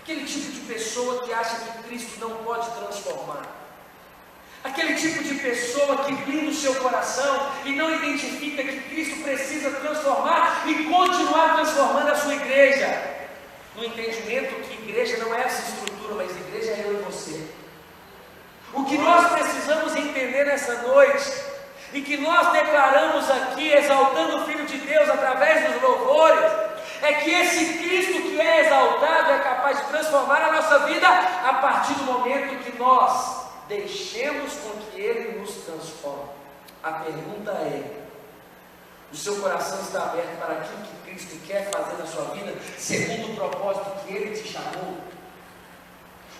Aquele tipo de pessoa que acha que Cristo não pode transformar. Aquele tipo de pessoa que blinda o seu coração e não identifica que Cristo precisa transformar e continuar transformando a sua igreja. No entendimento que igreja não é essa estrutura, mas igreja é eu e você. O que nós precisamos entender nessa noite, e que nós declaramos aqui, exaltando o Filho de Deus através dos louvores, é que esse Cristo que é exaltado é capaz de transformar a nossa vida a partir do momento que nós deixemos com que Ele nos transforme. A pergunta é: o seu coração está aberto para aquilo que Cristo quer fazer na sua vida, segundo o propósito que Ele te chamou?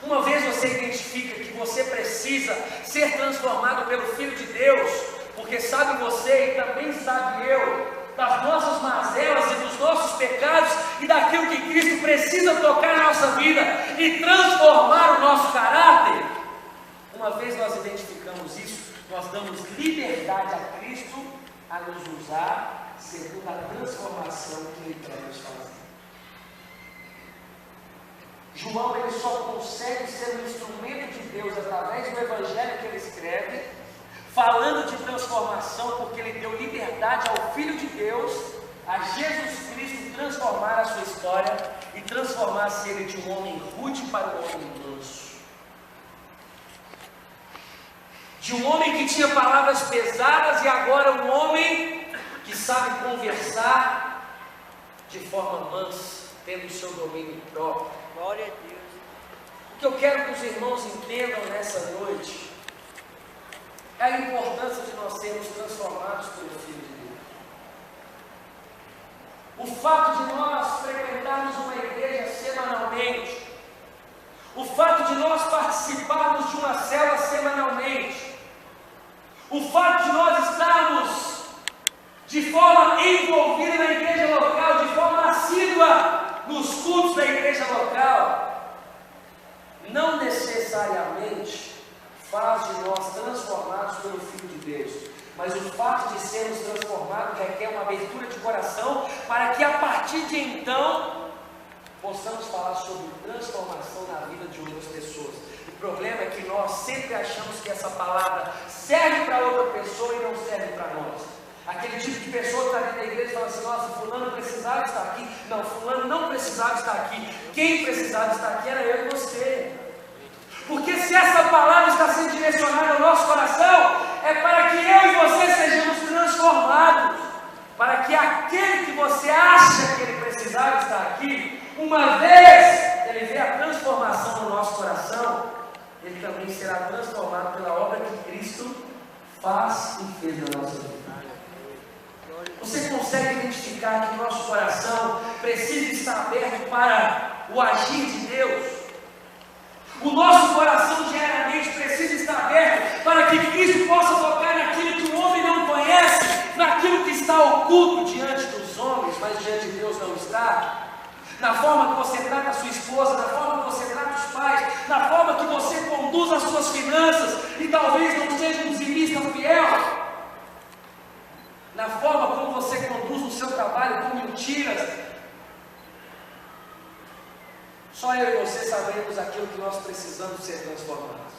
Uma vez você identifica que você precisa ser transformado pelo Filho de Deus, porque sabe você e também sabe eu, das nossas mazelas e dos nossos pecados e daquilo que Cristo precisa tocar na nossa vida e transformar o nosso caráter. Uma vez nós identificamos isso, nós damos liberdade a Cristo a nos usar segundo a transformação que Ele quer nos fazer. João, ele só consegue ser um instrumento de Deus através do Evangelho que ele escreve, falando de transformação, porque ele deu liberdade ao Filho de Deus, a Jesus Cristo, transformar a sua história e transformar-se ele de um homem rude para um homem manso. De um homem que tinha palavras pesadas e agora um homem que sabe conversar de forma mansa, tendo o seu domínio próprio. Glória a Deus. O que eu quero que os irmãos entendam nessa noite é a importância de nós sermos transformados pelo Filho de Deus. O fato de nós frequentarmos uma igreja semanalmente, o fato de nós participarmos de uma célula semanalmente, o fato de nós estarmos de forma envolvida na igreja local, de forma assídua nos cultos da igreja local, não necessariamente faz de nós transformados pelo Filho de Deus, mas o fato de sermos transformados requer uma abertura de coração para que a partir de então possamos falar sobre transformação na vida de outras pessoas. O problema é que nós sempre achamos que essa palavra serve para outra pessoa e não serve para nós. Aquele tipo de pessoa que está dentro da igreja e fala assim: nossa, fulano precisava estar aqui. Não, fulano não precisava estar aqui. Quem precisava estar aqui era eu e você. Porque se essa palavra está sendo direcionada ao nosso coração, é para que eu e você sejamos transformados. Para que aquele que você acha que ele precisava estar aqui, uma vez ele vê a transformação no nosso coração, ele também será transformado pela obra que Cristo faz e fez na nossa vida. Você consegue identificar que o nosso coração precisa estar aberto para o agir de Deus? O nosso coração diariamente precisa estar aberto para que Cristo possa tocar naquilo que o homem não conhece, naquilo que está oculto diante dos homens, mas diante de Deus não está. Na forma que você trata a sua esposa, na forma que você trata os pais, na forma que você conduz as suas finanças e talvez não seja um dizimista fiel, na forma como você conduz o seu trabalho com mentiras. Só eu e você sabemos aquilo que nós precisamos ser transformados.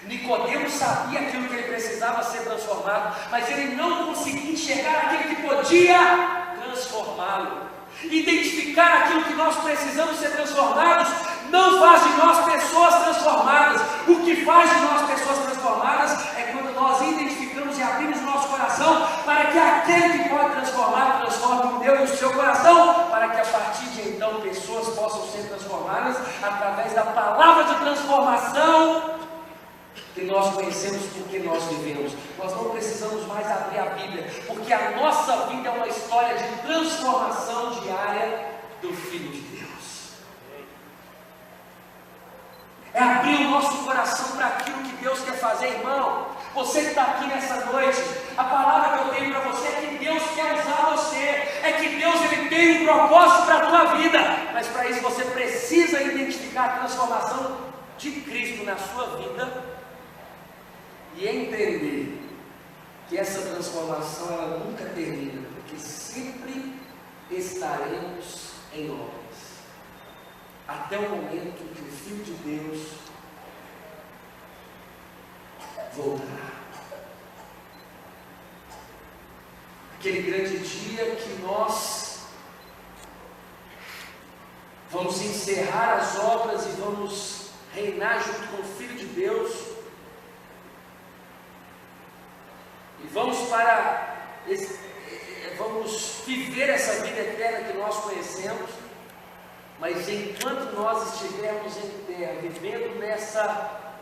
Nicodemo sabia aquilo que ele precisava ser transformado, mas ele não conseguia enxergar aquilo que podia transformá-lo. Identificar aquilo que nós precisamos ser transformados não faz de nós pessoas transformadas. O que faz de nós pessoas transformadas é quando nós identificamos e abrimos o nosso coração para que aquele que pode transformar, transforme em Deus o seu coração, para que a partir de então pessoas possam ser transformadas através da palavra de transformação que nós conhecemos porque nós vivemos. Nós não precisamos mais abrir a Bíblia, porque a nossa vida é uma história de transformação diária do Filho de Deus. É abrir o nosso coração para aquilo que Deus quer fazer, irmão. Você que está aqui nessa noite, a palavra que eu tenho para você é que Deus quer usar você, é que Deus ele tem um propósito para a tua vida, mas para isso você precisa identificar a transformação de Cristo na sua vida e entender que essa transformação ela nunca termina, porque sempre estaremos em obras. até o momento que o Filho de Deus voltará. Aquele grande dia que nós vamos encerrar as obras e vamos reinar junto com o Filho de Deus, e vamos viver essa vida eterna que nós conhecemos. Mas enquanto nós estivermos em terra, vivendo nessa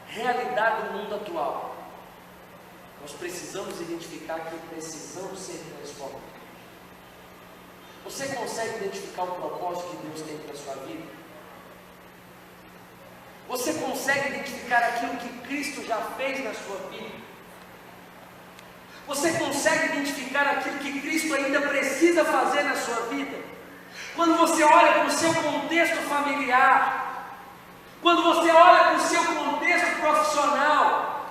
realidade do mundo atual, nós precisamos identificar que precisamos ser transformados. Você consegue identificar o propósito que Deus tem para a sua vida? Você consegue identificar aquilo que Cristo já fez na sua vida? Você consegue identificar aquilo que Cristo ainda precisa fazer na sua vida? Quando você olha para o seu contexto familiar, quando você olha para o seu contexto profissional,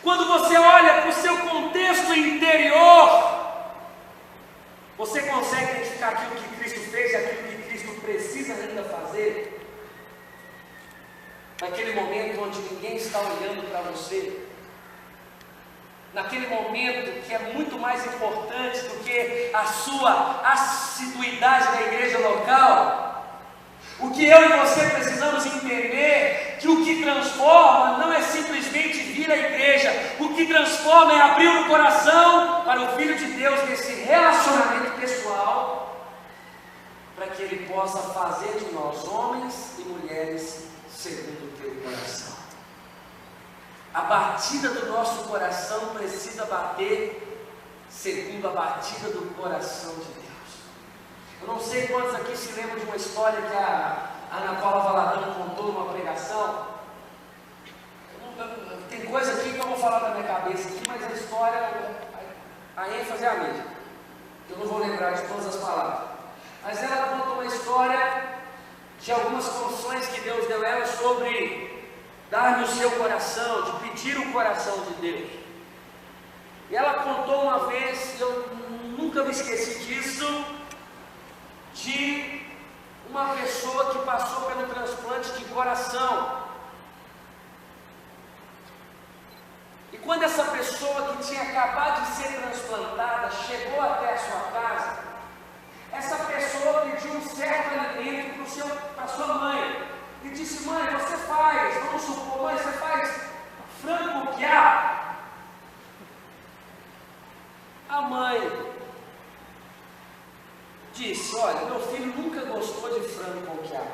quando você olha para o seu contexto interior, você consegue identificar aquilo que Cristo fez e aquilo que Cristo precisa ainda fazer? Naquele momento onde ninguém está olhando para você, naquele momento que é muito mais importante do que a sua assiduidade na igreja local, o que eu e você precisamos entender, que o que transforma não é simplesmente vir à igreja, o que transforma é abrir o coração para o Filho de Deus nesse relacionamento pessoal, para que Ele possa fazer de nós homens e mulheres segundo o teu coração. A batida do nosso coração precisa bater segundo a batida do coração de Deus. Eu não sei quantos aqui se lembram de uma história que a Ana Paula Valadão contou numa pregação. Tem coisa aqui que eu vou falar da minha cabeça aqui, mas a história, a ênfase é a mesma. Eu não vou lembrar de todas as palavras. Mas ela conta uma história de algumas condições que Deus deu a ela sobre dar no seu coração, de pedir o coração de Deus. E ela contou uma vez, eu nunca me esqueci disso, de uma pessoa que passou pelo transplante de coração. E quando essa pessoa que tinha acabado de ser transplantada chegou até a sua casa, essa pessoa pediu um certo alimento para sua mãe. E disse: mãe, você faz, vamos supor, mãe, você faz frango com quiabo? A mãe disse: olha, meu filho nunca gostou de frango com quiabo.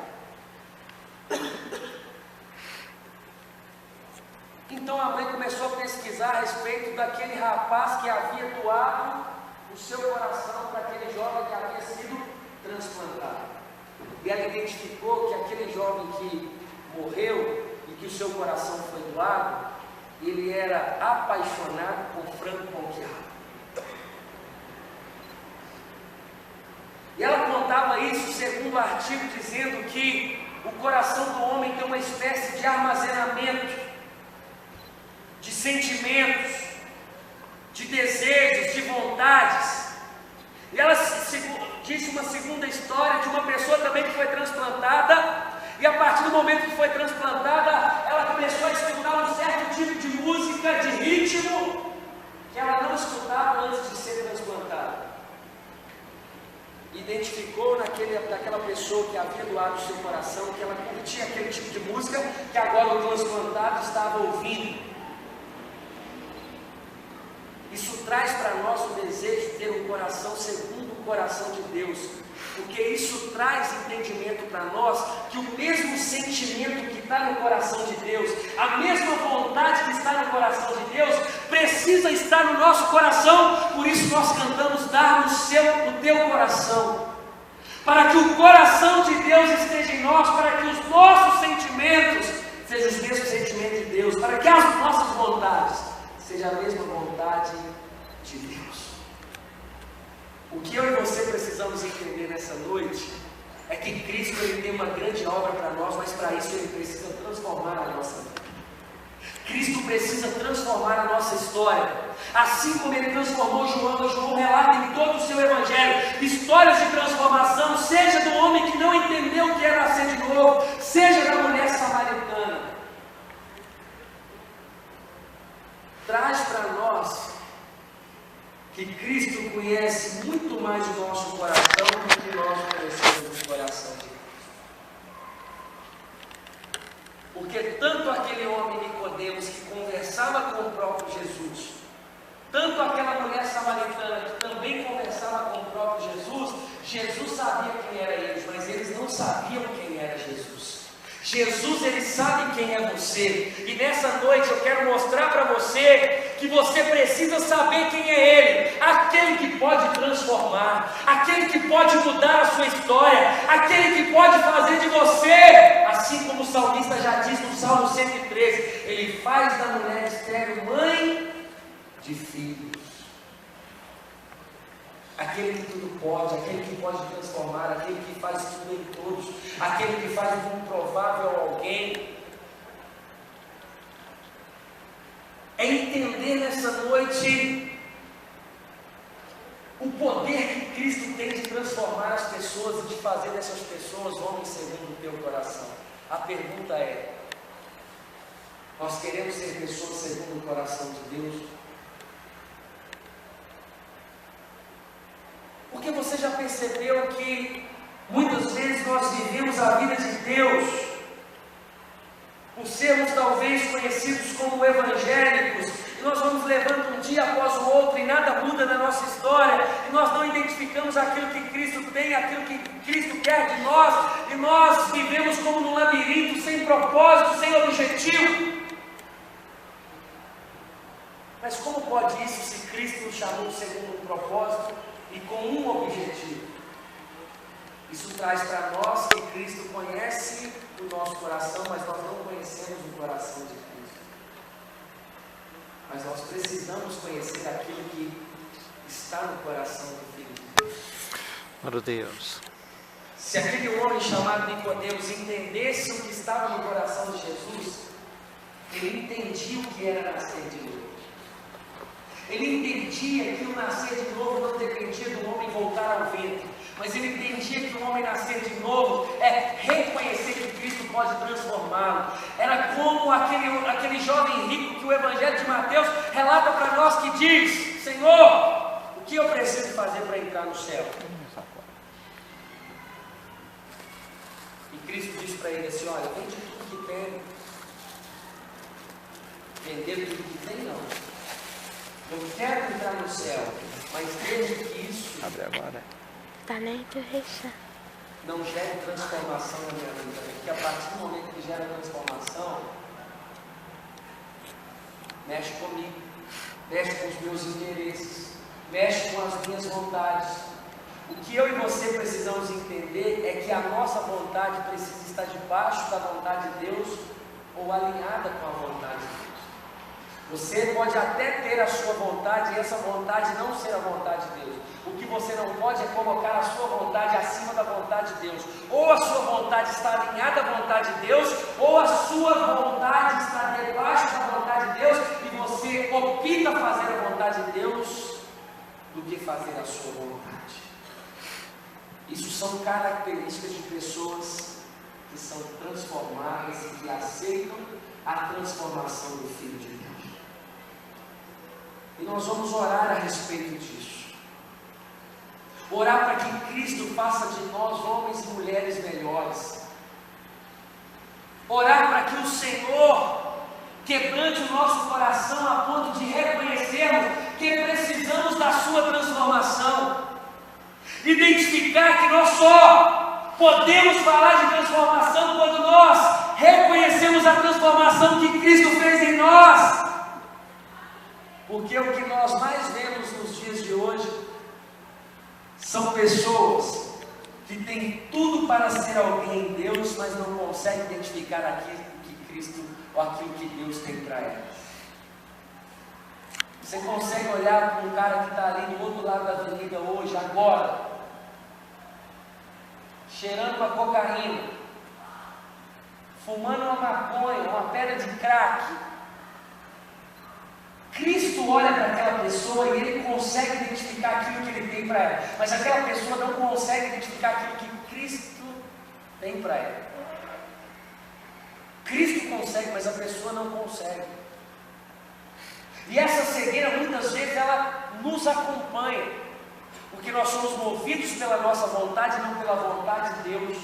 Então a mãe começou a pesquisar a respeito daquele rapaz que havia doado o seu coração para aquele jovem que havia sido transplantado. E ela identificou que aquele jovem que morreu e que o seu coração foi doado, ele era apaixonado por frango com quiabo. E ela contava isso segundo o artigo, dizendo que o coração do homem tem uma espécie de armazenamento de sentimentos, de desejos, de vontades. E ela disse uma segunda história de uma pessoa também que foi transplantada, e a partir do momento que foi transplantada, ela começou a escutar um certo tipo de música, de ritmo, que ela não escutava antes de ser transplantada. Identificou naquela pessoa que havia doado o seu coração, que ela curtia aquele tipo de música que agora o transplantado estava ouvindo. Isso traz para nós o desejo de ter um coração segundo o coração de Deus, porque isso traz entendimento para nós que o mesmo sentimento que está no coração de Deus, a mesma vontade que está no coração de Deus, precisa estar no nosso coração. Por isso nós cantamos: dar no teu coração, para que o coração de Deus esteja em nós, para que os nossos sentimentos sejam os mesmos sentimentos de Deus, para que as nossas vontades seja a mesma vontade de Deus. O que eu e você precisamos entender nessa noite é que Cristo, Ele tem uma grande obra para nós, mas para isso Ele precisa transformar a nossa vida. Cristo precisa transformar a nossa história, assim como Ele transformou João. João relata em todo o seu evangelho histórias de transformação, seja do homem que não entendeu o que é nascer de novo, seja da mulher samaritana. Traz para nós que Cristo conhece muito mais o nosso coração do que nós conhecemos o coração de Cristo. Porque tanto aquele homem Nicodemos que conversava com o próprio Jesus, tanto aquela mulher samaritana que também conversava com o próprio Jesus, Jesus sabia quem era eles, mas eles não sabiam quem era Jesus. Jesus, Ele sabe quem é você, e nessa noite eu quero mostrar para você que você precisa saber quem é Ele, aquele que pode transformar, aquele que pode mudar a sua história, aquele que pode fazer de você, assim como o salmista já diz no Salmo 113, Ele faz da mulher estéril mãe de filhos. Aquele que tudo pode, aquele que pode transformar, aquele que faz tudo em todos, aquele que faz do improvável alguém. É entender nessa noite o poder que Cristo tem de transformar as pessoas e de fazer dessas pessoas homens segundo o teu coração. A pergunta é: nós queremos ser pessoas segundo o coração de Deus? Porque você já percebeu que muitas vezes nós vivemos a vida de Deus por sermos talvez conhecidos como evangélicos, e nós vamos levando um dia após o outro e nada muda na nossa história, e nós não identificamos aquilo que Cristo tem, aquilo que Cristo quer de nós, e nós vivemos como num labirinto, sem propósito, sem objetivo. Mas como pode isso se Cristo nos chamou segundo um propósito e com um objetivo? Isso traz para nós que Cristo conhece o nosso coração, mas nós não conhecemos o coração de Cristo. Mas nós precisamos conhecer aquilo que está no coração do Filho de Deus. Glória a Deus. Se aquele homem chamado Nicodemos entendesse o que estava no coração de Jesus, ele entendia o que era nascer de novo. Ele entendia que o nascer de novo não dependia do homem voltar ao ventre, mas ele entendia que o homem nascer de novo é reconhecer que Cristo pode transformá-lo. Era como aquele jovem rico que o Evangelho de Mateus relata para nós, que diz: Senhor, o que eu preciso fazer para entrar no céu? E Cristo diz para ele assim: olha, vende tudo que tem. Vender tudo que tem, não. Eu quero entrar no céu, mas desde que isso Abre agora. não gere transformação na minha vida, porque a partir do momento que gera transformação, mexe comigo, mexe com os meus interesses, mexe com as minhas vontades. O que eu e você precisamos entender é que a nossa vontade precisa estar debaixo da vontade de Deus ou alinhada com a vontade de Deus. Você pode até ter a sua vontade e essa vontade não ser a vontade de Deus. O que você não pode é colocar a sua vontade acima da vontade de Deus. Ou a sua vontade está alinhada à vontade de Deus, ou a sua vontade está debaixo da vontade de Deus e você opta fazer a vontade de Deus do que fazer a sua vontade. Isso são características de pessoas que são transformadas e que aceitam a transformação do Filho de Deus. E nós vamos orar a respeito disso. Orar para que Cristo faça de nós homens e mulheres melhores. Orar para que o Senhor quebrante o nosso coração a ponto de reconhecermos que precisamos da sua transformação. Identificar que nós só podemos falar de transformação quando nós reconhecemos a transformação que Cristo fez em nós. Porque o que nós mais vemos nos dias de hoje são pessoas que têm tudo para ser alguém em Deus, mas não conseguem identificar aquilo que Cristo ou aquilo que Deus tem para elas. Você consegue olhar para um cara que está ali do outro lado da avenida hoje, agora, cheirando uma cocaína, fumando uma maconha, uma pedra de crack, Cristo olha para aquela pessoa e ele consegue identificar aquilo que ele tem para ela, mas aquela pessoa não consegue identificar aquilo que Cristo tem para ela. Cristo consegue, mas a pessoa não consegue. E essa cegueira muitas vezes ela nos acompanha, porque nós somos movidos pela nossa vontade, não pela vontade de Deus,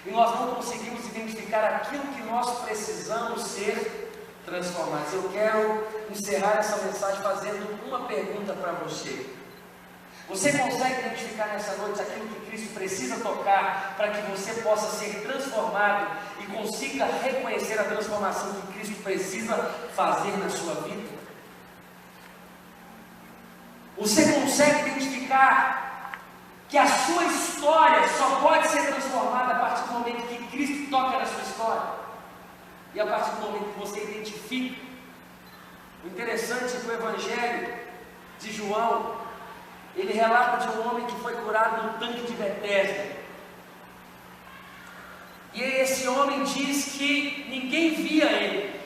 e nós não conseguimos identificar aquilo que nós precisamos ser transformados. Eu quero encerrar essa mensagem fazendo uma pergunta para você. Você consegue identificar nessa noite aquilo que Cristo precisa tocar para que você possa ser transformado e consiga reconhecer a transformação que Cristo precisa fazer na sua vida? Você consegue identificar que a sua história só pode ser transformada a partir do momento que Cristo toca na sua história? E a partir do momento que você identifica. O interessante é que o Evangelho de João, ele relata de um homem que foi curado no tanque de Betesda. E esse homem diz que ninguém via ele.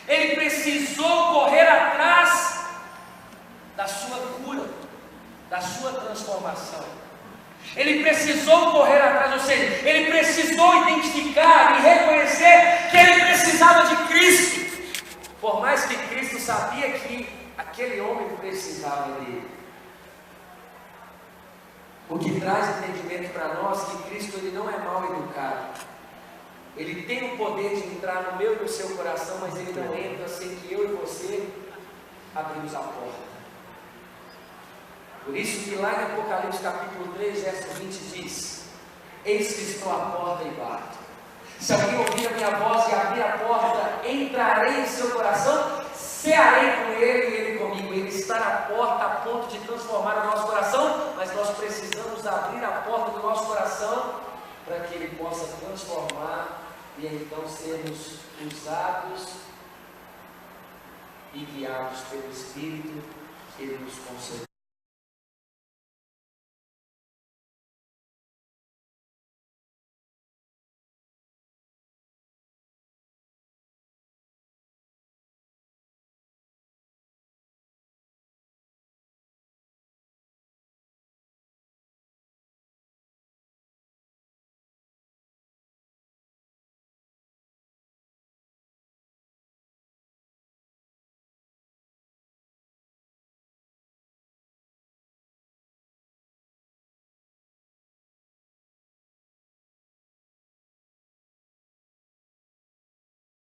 Ele precisou correr atrás da sua cura, da sua transformação. Ele precisou correr atrás, ou seja, ele precisou identificar e reconhecer que ele precisava de Cristo, por mais que Cristo sabia que aquele homem precisava dele. O que traz entendimento para nós que Cristo ele não é mal educado. Ele tem o poder de entrar no meu e no seu coração, mas ele não entra sem que eu e você abrimos a porta. Por isso que lá em Apocalipse capítulo 3, verso 20 diz: eis que estou à porta e bato. Se alguém ouvir a minha voz e abrir a porta, entrarei em seu coração, cearei com ele e ele comigo. Ele está na porta a ponto de transformar o nosso coração, mas nós precisamos abrir a porta do nosso coração para que ele possa transformar e então sermos usados e guiados pelo Espírito que ele nos concedeu.